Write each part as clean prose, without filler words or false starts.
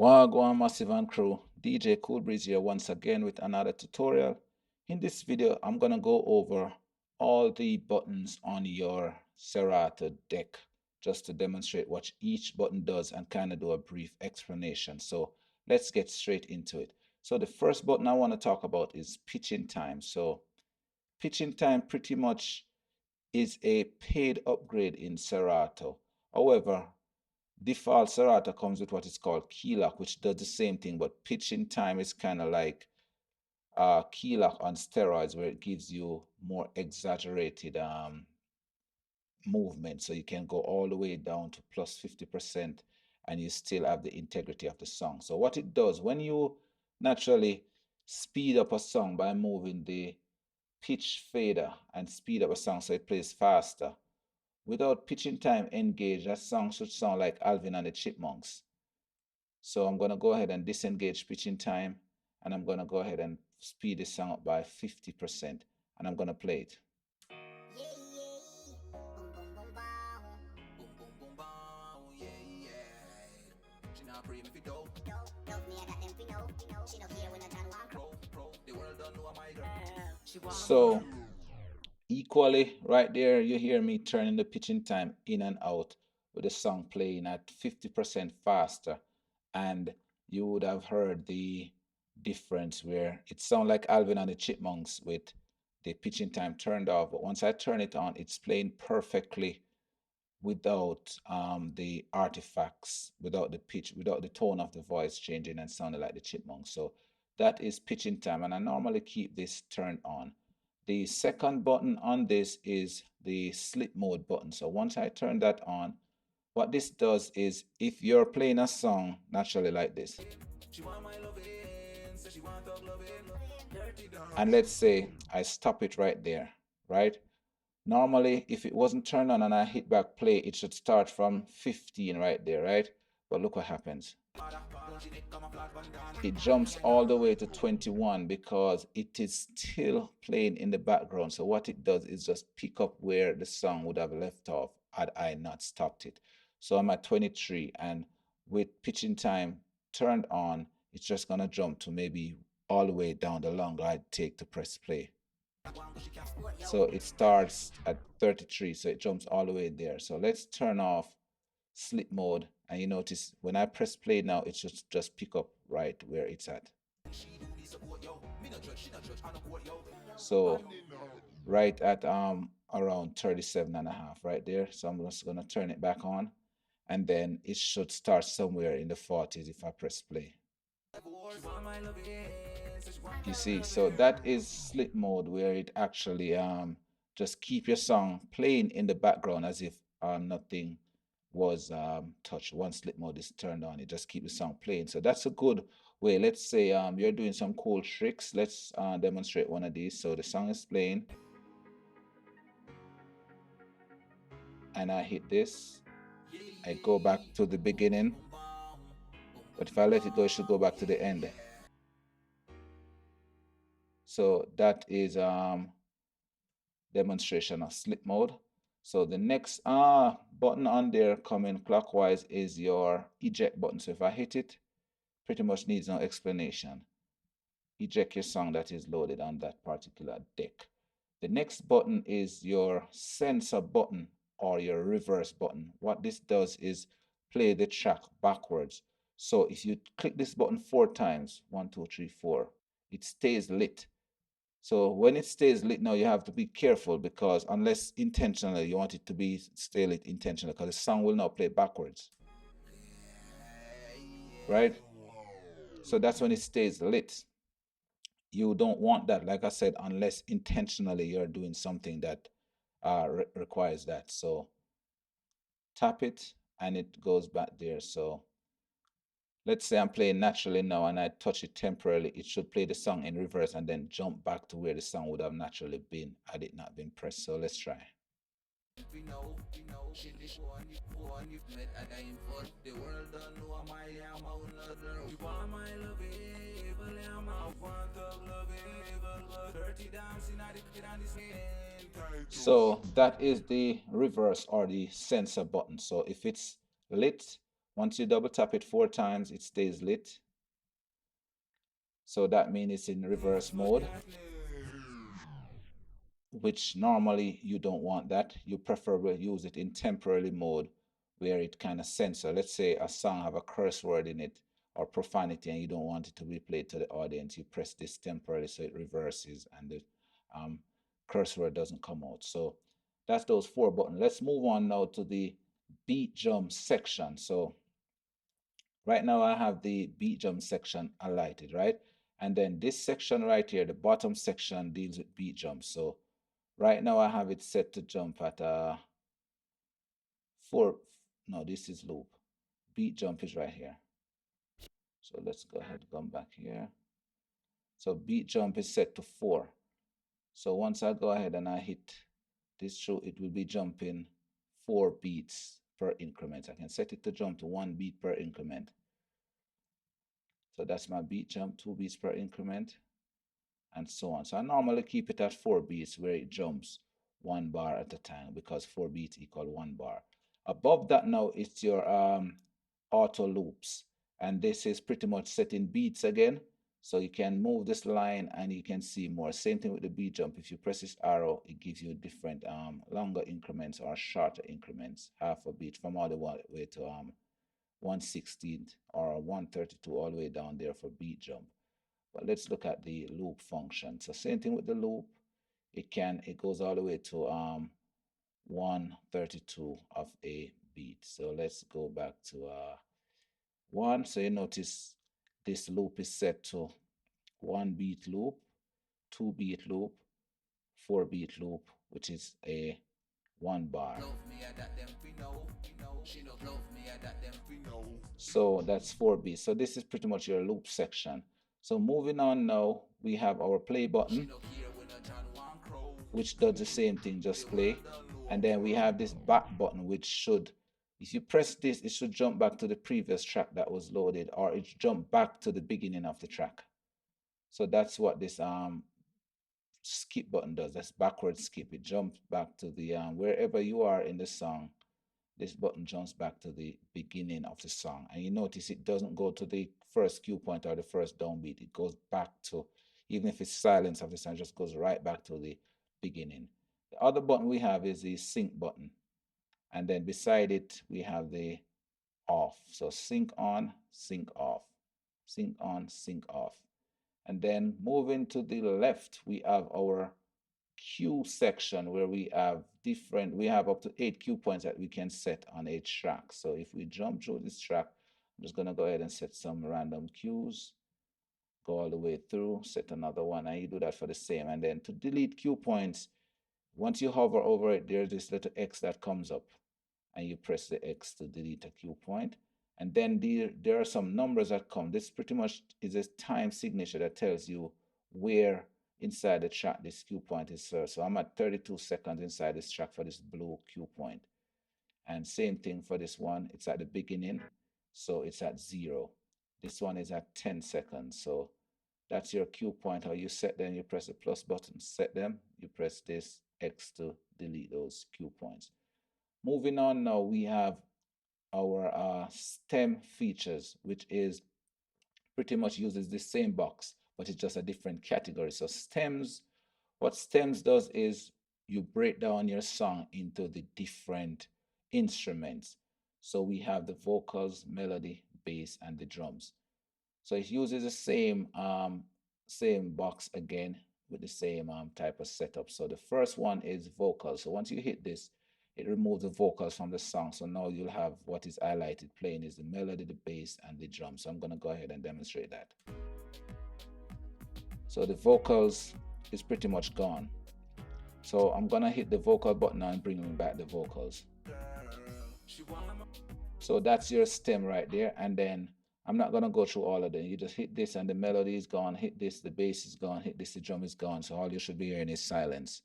Gwaan Massive and crew, DJ Cool Breeze here once again with another tutorial. In this video, I'm gonna go over all the buttons on your Serato deck just to demonstrate what each button does and kind of do a brief explanation. So let's get straight into it. So the first button I want to talk about is pitching time. So pitching time pretty much is a paid upgrade in Serato. However, default Serato comes with what is called key lock, which does the same thing, but pitching time is kind of like key lock on steroids, where it gives you more exaggerated movement. So you can go all the way down to plus 50% and you still have the integrity of the song. So what it does, when you naturally speed up a song by moving the pitch fader and speed up a song so it plays faster, without pitching time engaged, that song should sound like Alvin and the Chipmunks. So I'm going to go ahead and disengage pitching time, and I'm going to go ahead and speed this song up by 50%, and I'm going to play it. So equally right there, you hear me turning the pitching time in and out with the song playing at 50% faster, and you would have heard the difference where it sounds like Alvin and the Chipmunks with the pitching time turned off, but once I turn it on, it's playing perfectly without the artifacts, without the pitch, without the tone of the voice changing and sounding like the Chipmunks. So that is pitching time, and I normally keep this turned on. The second button on this is the slip mode button. So once I turn that on, what this does is, if you're playing a song naturally like this, and let's say I stop it right there, right? Normally, if it wasn't turned on and I hit back play, it should start from 15 right there, right? But look what happens. It jumps all the way to 21 because it is still playing in the background. So what it does is just pick up where the song would have left off had I not stopped it. So I'm at 23, and with pitching time turned on, it's just gonna jump to maybe all the way down the longer I take to press play. So it starts at 33, so it jumps all the way there. So let's turn off slip mode, and you notice when I press play now, it should just pick up right where it's at. So right at around 37 and a half right there. So I'm just gonna turn it back on, and then it should start somewhere in the 40s if I press play. You see, so that is slip mode, where it actually just keep your song playing in the background as if nothing was touched. Once slip mode is turned on, it just keep the song playing. So that's a good way. Let's say you're doing some cool tricks. Let's demonstrate one of these. So the song is playing, and I hit this. I go back to the beginning, but if I let it go, it should go back to the end. So that is demonstration of slip mode. So the next button on there coming clockwise is your eject button. So if I hit it, pretty much needs no explanation. Eject your song that is loaded on that particular deck. The next button is your censor button, or your reverse button. What this does is play the track backwards. So if you click this button 4 times, 1, 2, 3, 4, it stays lit. So when it stays lit, now you have to be careful, because unless intentionally you want it to be stay lit intentionally, because the song will now play backwards, right? So that's when it stays lit. You don't want that, like I said, unless intentionally you're doing something that requires that. So tap it and it goes back there. So let's say I'm playing naturally now and I touch it temporarily, it should play the song in reverse and then jump back to where the song would have naturally been had it not been pressed. So let's try. So that is the reverse or the censor button. So if it's lit Once you double tap it 4 times, it stays lit. So that means it's in reverse mode, which normally you don't want that. You preferably use it in temporary mode where it kind of censor. Let's say a song have a curse word in it or profanity and you don't want it to be played to the audience. You press this temporarily so it reverses and the um, curse word doesn't come out. So that's those 4 buttons. Let's move on now to the beat jump section. So right now I have the beat jump section highlighted, right? And then this section right here, the bottom section deals with beat jumps. So right now I have it set to jump at 4. No, this is loop. Beat jump is right here. So let's go ahead, come back here. So beat jump is set to 4. So once I go ahead and I hit this through, it will be jumping 4 beats per increment. I can set it to jump to 1 beat per increment. So that's my beat jump, 2 beats per increment, and so on. So I normally keep it at 4 beats where it jumps 1 bar at a time because 4 beats equal 1 bar. Above that now it's your auto loops. And this is pretty much setting beats again. So you can move this line and you can see more. Same thing with the beat jump. If you press this arrow, it gives you different longer increments or shorter increments, half a beat from all the way to 1/16 or 1/32 all the way down there for beat jump. But let's look at the loop function. So same thing with the loop. It goes all the way to 1/32 of a beat. So let's go back to 1. So you notice this loop is set to 1 beat loop, 2 beat loop, 4 beat loop, which is a 1 bar. So that's 4 beats. So this is pretty much your loop section. So moving on now, we have our play button, which does the same thing, just play. And then we have this back button, which should, if you press this, it should jump back to the previous track that was loaded, or it jump back to the beginning of the track. So that's what this skip button does. That's backward skip. It jumps back to the wherever you are in the song. This button jumps back to the beginning of the song, and you notice it doesn't go to the first cue point or the first downbeat. It goes back to, even if it's silence of the song, it just goes right back to the beginning. The other button we have is the sync button, and then beside it we have the off. So sync on, sync off, sync on, sync off. And then moving to the left, we have our cue section where we have up to 8 cue points that we can set on each track. So if we jump through this track, I'm just going to go ahead and set some random cues, go all the way through, set another one, and you do that for the same. And then to delete cue points, once you hover over it, there's this little X that comes up, and you press the X to delete a cue point. And then there are some numbers that come. This pretty much is a time signature that tells you where inside the track this cue point is served. So I'm at 32 seconds inside this track for this blue cue point. And same thing for this one. It's at the beginning, so it's at 0. This one is at 10 seconds. So that's your cue point. How you set them, you press the plus button, set them, you press this X to delete those cue points. Moving on now, we have our stem features, which is pretty much uses the same box, but it's just a different category. So stems, what stems does is you break down your song into the different instruments. So we have the vocals, melody, bass, and the drums. So it uses the same box again with the same type of setup. So the first one is vocals. So once you hit this, it removes the vocals from the song. So now you'll have what is highlighted playing is the melody, the bass, and the drum. So I'm gonna go ahead and demonstrate that. So the vocals is pretty much gone. So I'm gonna hit the vocal button and bring back the vocals. So that's your stem right there. And then I'm not gonna go through all of them. You just hit this and the melody is gone, hit this, the bass is gone, hit this, the drum is gone. So all you should be hearing is silence.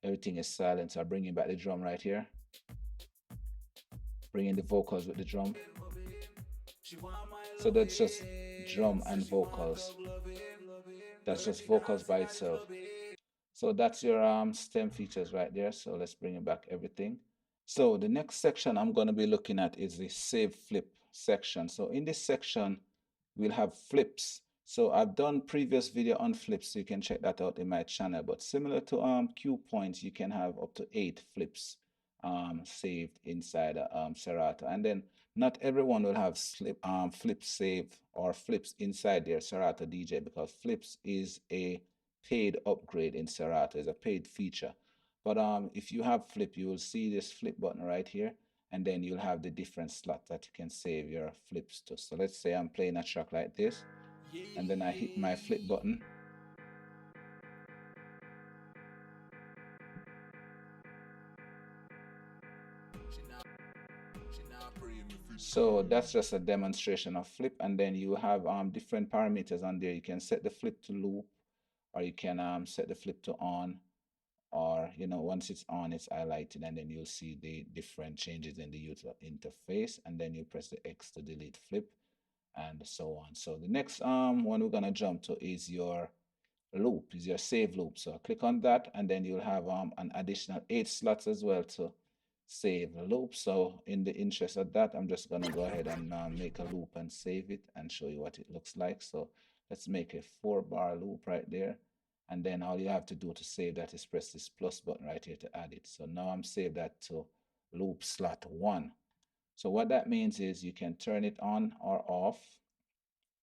Everything is silent. So I'm bringing back the drum right here. Bringing the vocals with the drum. So that's just drum and vocals. That's just vocals by itself. So that's your stem features right there. So let's bring it back everything. So the next section I'm going to be looking at is the save flip section. So in this section, we'll have flips. So I've done previous video on flips, so you can check that out in my channel. But similar to cue points, you can have up to 8 flips saved inside Serato. And then not everyone will have flip save or flips inside their Serato DJ, because flips is a paid upgrade in Serato. It's a paid feature. But if you have flip, you will see this flip button right here, and then you'll have the different slots that you can save your flips to. So let's say I'm playing a track like this, and then I hit my flip button. So that's just a demonstration of flip, and then you have different parameters on there. You can set the flip to loop, or you can set the flip to on, or once it's on, it's highlighted, and then you'll see the different changes in the user interface, and then you press the X to delete flip, and so on. So the next one we're gonna jump to is your loop, is your save loop. So click on that, and then you'll have an additional 8 slots as well to save a loop. So in the interest of that, I'm just gonna go ahead and make a loop and save it and show you what it looks like. So let's make a 4-bar loop right there. And then all you have to do to save that is press this plus button right here to add it. So now I'm saved that to loop slot 1. So what that means is you can turn it on or off.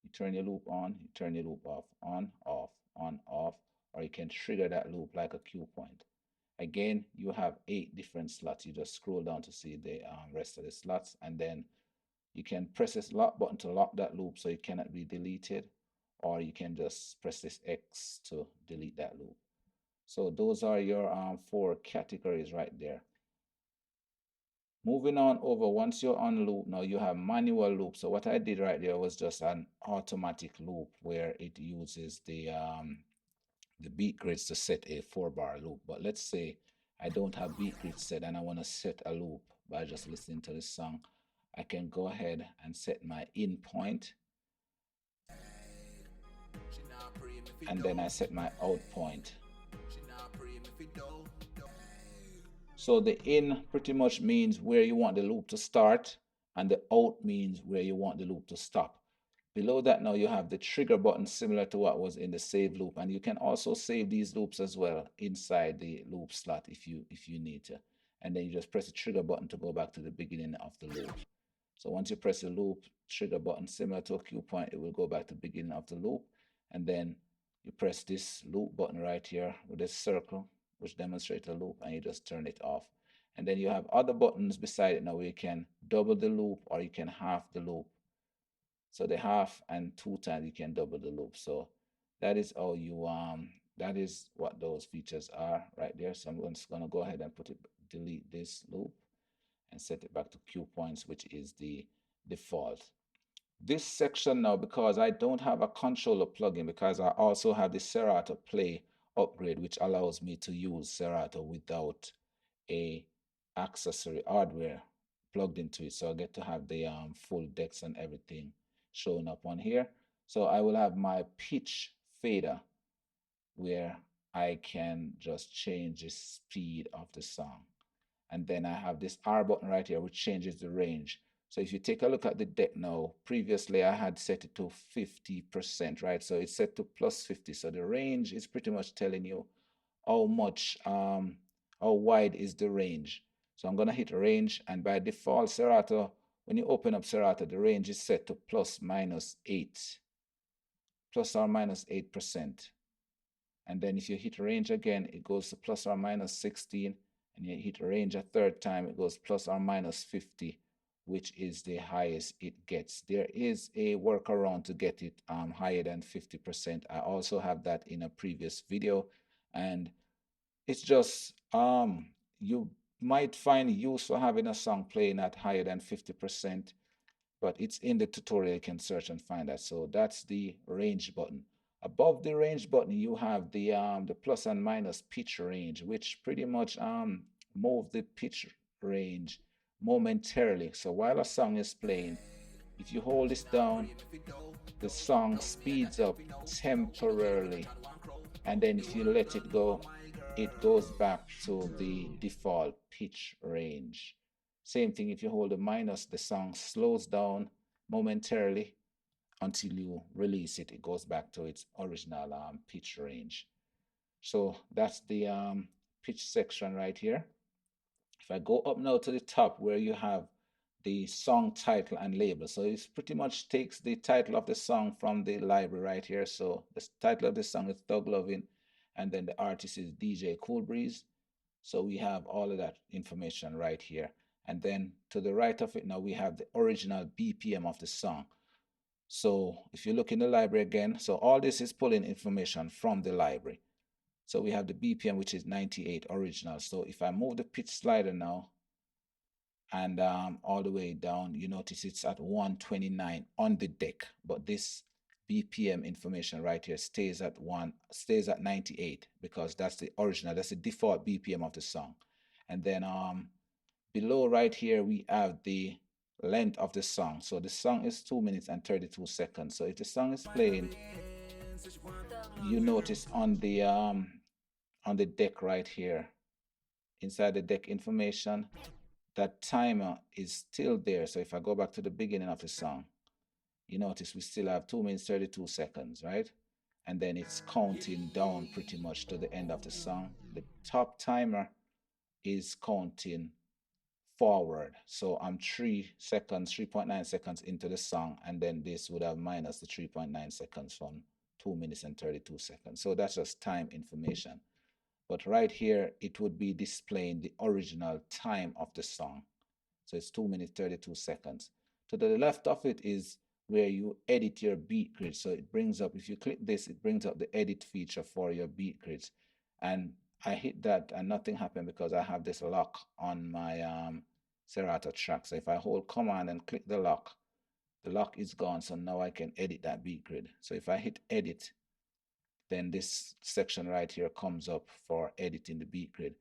You turn your loop on, you turn your loop off, on, off, or you can trigger that loop like a cue point. Again, you have 8 different slots. You just scroll down to see the rest of the slots, and then you can press this lock button to lock that loop so it cannot be deleted, or you can just press this X to delete that loop. So those are your 4 categories right there. Moving on over, once you're on loop, now you have manual loop. So what I did right there was just an automatic loop where it uses the beat grids to set a 4-bar loop. But let's say I don't have beat grids set and I want to set a loop by just listening to this song. I can go ahead and set my in point, and then I set my out point. So the in pretty much means where you want the loop to start, and the out means where you want the loop to stop. Below that now you have the trigger button, similar to what was in the save loop, and you can also save these loops as well inside the loop slot if you need to. And then you just press the trigger button to go back to the beginning of the loop. So once you press the loop trigger button, similar to a cue point, it will go back to the beginning of the loop, and then you press this loop button right here with this circle, which demonstrates a loop, and you just turn it off. And then you have other buttons beside it now where you can double the loop or you can half the loop. So the half and 2 times you can double the loop. So that is how you that is what those features are right there. So I'm just gonna go ahead and delete this loop and set it back to cue points, which is the default. This section now, because I don't have a controller plugin, because I also have the Serato Play upgrade, which allows me to use Serato without a accessory hardware plugged into it. So I get to have the full decks and everything showing up on here. So I will have my pitch fader where I can just change the speed of the song. And then I have this R button right here, which changes the range. So if you take a look at the deck now, previously I had set it to 50%, right? So it's set to plus 50. So the range is pretty much telling you how much, how wide is the range. So I'm gonna hit range, and by default, Serato, when you open up Serato, the range is set to plus or minus 8%. And then if you hit range again, it goes to plus or minus 16. And you hit range a third time, it goes plus or minus 50, which is the highest it gets. There is a workaround to get it higher than 50%. I also have that in a previous video, and it's just you might find useful having a song playing at higher than 50%, but it's in the tutorial. You can search and find that. So that's the range button. Above the range button, you have the plus and minus pitch range, which pretty much move the pitch range momentarily. So while a song is playing, if you hold this down, the song speeds up temporarily, and then if you let it go, it goes back to the default pitch range. Same thing, if you hold the minus, the song slows down momentarily until you release it. It goes back to its original pitch range. So that's the pitch section right here. If I go up now to the top where you have the song title and label, so it pretty much takes the title of the song from the library right here. So the title of the song is Thug Lovin', and then the artist is DJ Cool Breeze. So we have all of that information right here. And then to the right of it now, we have the original BPM of the song. So if you look in the library again, so all this is pulling information from the library. So we have the BPM, which is 98 original. So if I move the pitch slider now and all the way down, you notice it's at 129 on the deck, but this BPM information right here stays at 98 because that's the original, that's the default BPM of the song. And then below right here we have the length of the song. So the song is 2 minutes and 32 seconds. So if the song is playing, you notice on the deck right here, inside the deck information, that timer is still there. So if I go back to the beginning of the song, you notice we still have 2 minutes 32 seconds, right? And then it's counting down pretty much to the end of the song. The top timer is counting forward. So I'm 3 seconds, 3.9 seconds into the song, and then this would have minus the 3.9 seconds from 2 minutes and 32 seconds. So that's just time information. But right here, it would be displaying the original time of the song. So it's 2 minutes 32 seconds. To the left of it is where you edit your beat grid. So it brings up, if you click this, it brings up the edit feature for your beat grids. And I hit that and nothing happened because I have this lock on my Serato track. So if I hold command and click the lock is gone. So now I can edit that beat grid. So if I hit edit, then this section right here comes up for editing the beat grid.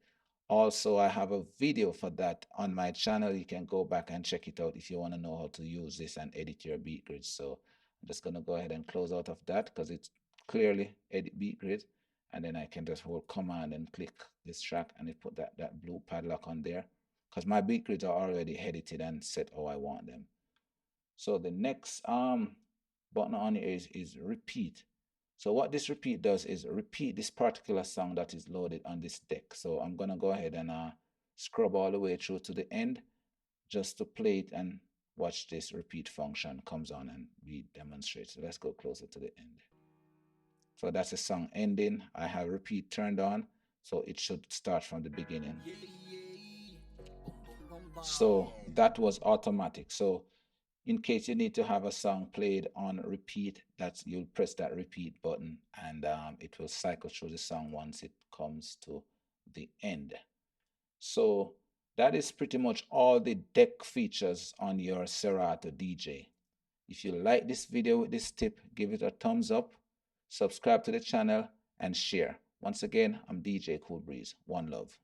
Also, I have a video for that on my channel. You can go back and check it out if you want to know how to use this and edit your beat grid. So I'm just going to go ahead and close out of that because it's clearly edit beat grid. And then I can just hold command and click this track and it put that blue padlock on there because my beat grids are already edited and set how I want them. So the next button on here is repeat. So what this repeat does is repeat this particular song that is loaded on this deck. So I'm gonna go ahead and scrub all the way through to the end just to play it and watch this repeat function comes on and be demonstrated. So let's go closer to the end. So that's the song ending. I have repeat turned on, so it should start from the beginning. So that was automatic. So in case you need to have a song played on repeat, you'll press that repeat button and it will cycle through the song once it comes to the end. So that is pretty much all the deck features on your Serato DJ. If you like this video with this tip, give it a thumbs up, subscribe to the channel, and share. Once again, I'm DJ Cool Breeze. One love.